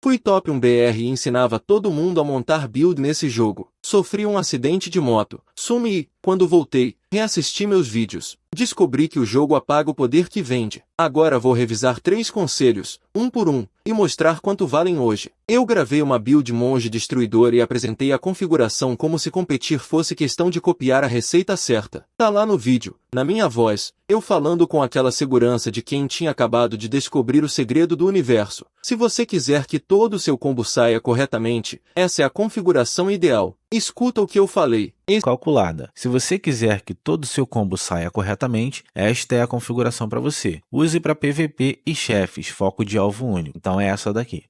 Fui top 1 BR e ensinava todo mundo a montar build nesse jogo. Sofri um acidente de moto, sumi e, quando voltei, reassisti meus vídeos. Descobri que o jogo apaga o poder que vende. Agora vou revisar 3 conselhos, um por um, e mostrar quanto valem hoje. Eu gravei uma build monge destruidor e apresentei a configuração como se competir fosse questão de copiar a receita certa. Tá lá no vídeo, na minha voz, eu falando com aquela segurança de quem tinha acabado de descobrir o segredo do universo. Se você quiser que todo o seu combo saia corretamente, essa é a configuração ideal. Escuta o que eu falei. Calculada. Se você quiser que todo o seu combo saia corretamente, esta é a configuração para você. Use para PVP e chefes, foco de alvo único. Então é essa daqui.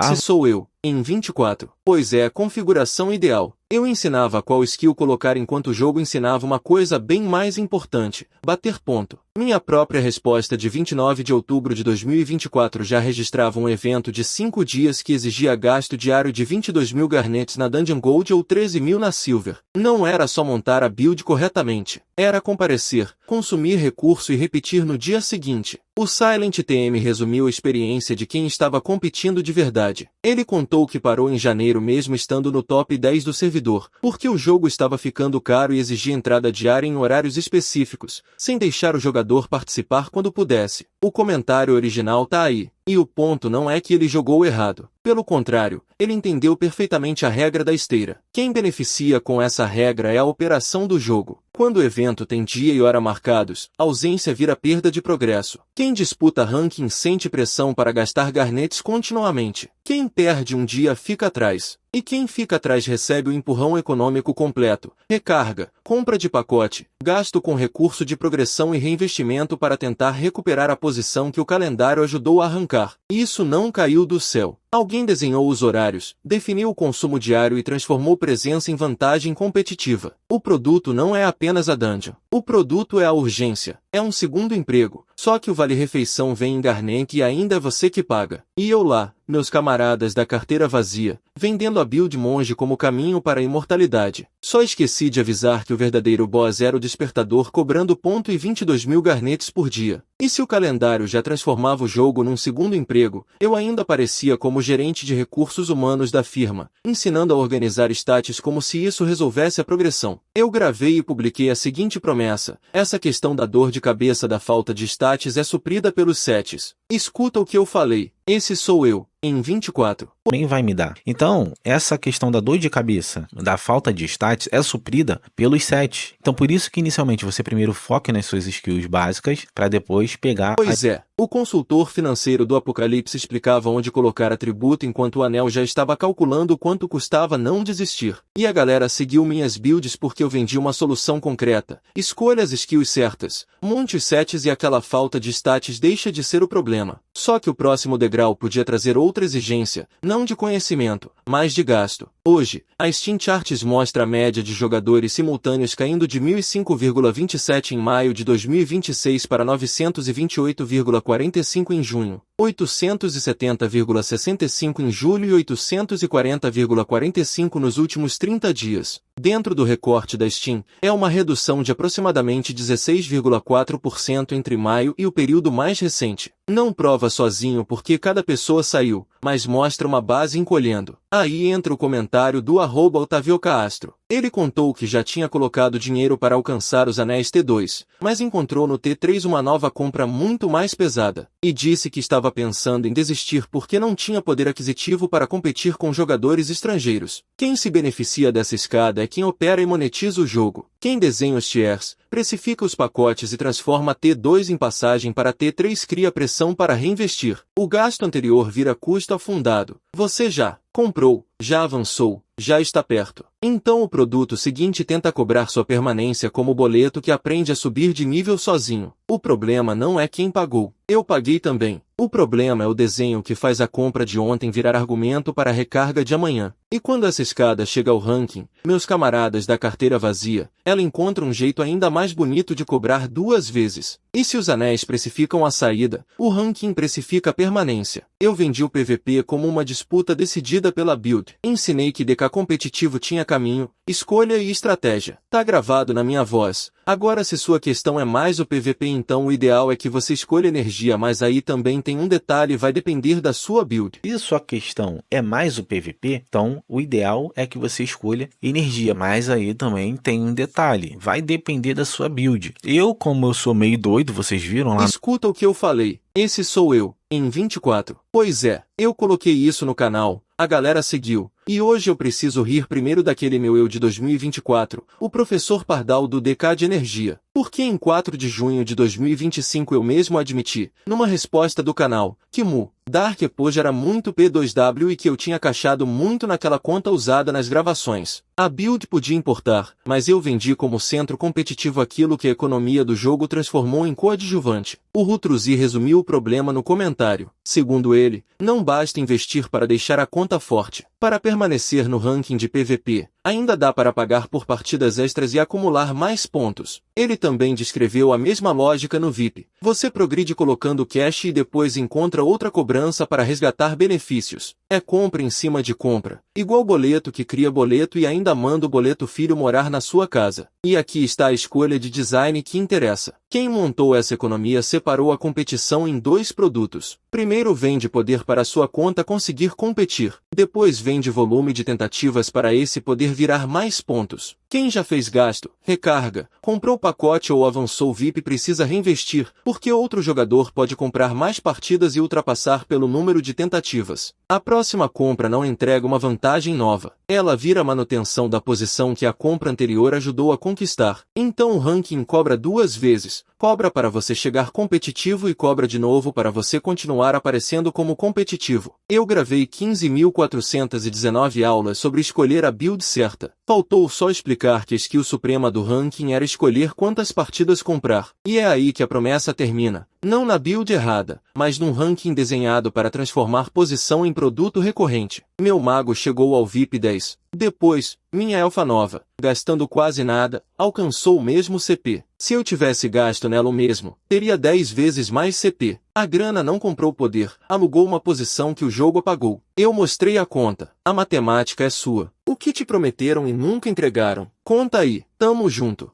Se sou eu, em 24, pois é a configuração ideal. Eu ensinava qual skill colocar enquanto o jogo ensinava uma coisa bem mais importante, bater ponto. Minha própria resposta de 29 de outubro de 2024 já registrava um evento de 5 dias que exigia gasto diário de 22.000 garnets na Dungeon Gold ou 13.000 na Silver. Não era só montar a build corretamente, era comparecer, consumir recurso e repetir no dia seguinte. O Silent TM resumiu a experiência de quem estava competindo de verdade. Ele contou que parou em janeiro mesmo estando no top 10 do servidor, porque o jogo estava ficando caro e exigia entrada diária em horários específicos, sem deixar o jogador participar quando pudesse. O comentário original tá aí. E o ponto não é que ele jogou errado. Pelo contrário, ele entendeu perfeitamente a regra da esteira. Quem beneficia com essa regra é a operação do jogo. Quando o evento tem dia e hora marcados, a ausência vira perda de progresso. Quem disputa ranking sente pressão para gastar garnetes continuamente. Quem perde um dia fica atrás. E quem fica atrás recebe o empurrão econômico completo, recarga, compra de pacote, gasto com recurso de progressão e reinvestimento para tentar recuperar a posição que o calendário ajudou a arrancar. Isso não caiu do céu. Alguém desenhou os horários, definiu o consumo diário e transformou presença em vantagem competitiva. O produto não é apenas a dungeon. O produto é a urgência. É um segundo emprego. Só que o vale-refeição vem em garnet e ainda é você que paga. E eu lá, meus camaradas da carteira vazia, vendendo a build monge como caminho para a imortalidade. Só esqueci de avisar que o verdadeiro boss era o despertador cobrando ponto e 22.000 garnetes por dia. E se o calendário já transformava o jogo num segundo emprego, eu ainda aparecia como gerente de recursos humanos da firma, ensinando a organizar stats como se isso resolvesse a progressão. Eu gravei e publiquei a seguinte promessa: essa questão da dor de cabeça da falta de stats é suprida pelos sets. Escuta o que eu falei. Esse sou eu, em 24. Também vai me dar. Então, essa questão da dor de cabeça, da falta de stats, é suprida pelos sets. Então, por isso que inicialmente você primeiro foca nas suas skills básicas, para depois pegar... Pois é, o consultor financeiro do Apocalipse explicava onde colocar atributo enquanto o anel já estava calculando quanto custava não desistir. E a galera seguiu minhas builds porque eu vendi uma solução concreta. Escolha as skills certas, monte os sets e aquela falta de stats deixa de ser o problema. Só que o próximo degrau podia trazer outra exigência, não de conhecimento, mas de gasto. Hoje, a Steam Charts mostra a média de jogadores simultâneos caindo de 1.005,27 em maio de 2026 para 928,45 em junho, 870,65 em julho e 840,45 nos últimos 30 dias. Dentro do recorte da Steam, é uma redução de aproximadamente 16,4% entre maio e o período mais recente. Não prova sozinho porque cada pessoa saiu, mas mostra uma base encolhendo. Aí entra o comentário do @OtavioCastro. Ele contou que já tinha colocado dinheiro para alcançar os anéis T2, mas encontrou no T3 uma nova compra muito mais pesada, e disse que estava pensando em desistir porque não tinha poder aquisitivo para competir com jogadores estrangeiros. Quem se beneficia dessa escada é quem opera e monetiza o jogo. Quem desenha os tiers, precifica os pacotes e transforma T2 em passagem para T3 cria pressão para reinvestir. O gasto anterior vira custo afundado. Você já comprou, já avançou, já está perto. Então o produto seguinte tenta cobrar sua permanência como boleto que aprende a subir de nível sozinho. O problema não é quem pagou. Eu paguei também. O problema é o desenho que faz a compra de ontem virar argumento para a recarga de amanhã. E quando essa escada chega ao ranking, meus camaradas da carteira vazia, ela encontra um jeito ainda mais bonito de cobrar 2 vezes. E se os anéis precificam a saída, o ranking precifica a permanência. Eu vendi o PVP como uma disputa decidida pela build. build. Ensinei que DK competitivo tinha caminho, escolha e estratégia. Tá gravado na minha voz. Agora se sua questão é mais o PVP, então o ideal é que você escolha energia, mas aí também tem um detalhe, vai depender da sua build. Se sua questão é mais o PVP, então o ideal é que você escolha energia, mas aí também tem um detalhe, vai depender da sua build. Como eu sou meio doido, vocês viram lá? Escuta o que eu falei. Esse sou eu, em 24. Pois é, eu coloquei isso no canal, a galera seguiu. E hoje eu preciso rir primeiro daquele meu eu de 2024, o professor Pardal do DK de energia. Porque em 4 de junho de 2025 eu mesmo admiti, numa resposta do canal, que Dark Epoge era muito P2W e que eu tinha cachado muito naquela conta usada nas gravações. A build podia importar, mas eu vendi como centro competitivo aquilo que a economia do jogo transformou em coadjuvante. O Rutruzi resumiu o problema no comentário. Segundo ele, não basta investir para deixar a conta forte. Para permanecer no ranking de PVP, ainda dá para pagar por partidas extras e acumular mais pontos. Ele também descreveu a mesma lógica no VIP. Você progride colocando cash e depois encontra outra cobrança para resgatar benefícios. É compra em cima de compra. Igual boleto que cria boleto e ainda manda o boleto filho morar na sua casa. E aqui está a escolha de design que interessa. Quem montou essa economia separou a competição em 2 produtos. Primeiro vende poder para sua conta conseguir competir. Depois vende volume de tentativas para esse poder virar mais pontos. Quem já fez gasto, recarga, comprou pacote ou avançou VIP precisa reinvestir, porque outro jogador pode comprar mais partidas e ultrapassar pelo número de tentativas. A próxima compra não entrega uma vantagem nova. Ela vira manutenção da posição que a compra anterior ajudou a conquistar. Então o ranking cobra 2 vezes. Cobra para você chegar competitivo e cobra de novo para você continuar aparecendo como competitivo. Eu gravei 15.419 aulas sobre escolher a build certa. Faltou só explicar que a skill suprema do ranking era escolher quantas partidas comprar. E é aí que a promessa termina. Não na build errada, mas num ranking desenhado para transformar posição em produto recorrente. Meu mago chegou ao VIP 10. Depois, minha elfa nova, gastando quase nada, alcançou o mesmo CP. Se eu tivesse gasto nela o mesmo, teria 10 vezes mais CP. A grana não comprou poder, alugou uma posição que o jogo apagou. Eu mostrei a conta. A matemática é sua. O que te prometeram e nunca entregaram? Conta aí. Tamo junto.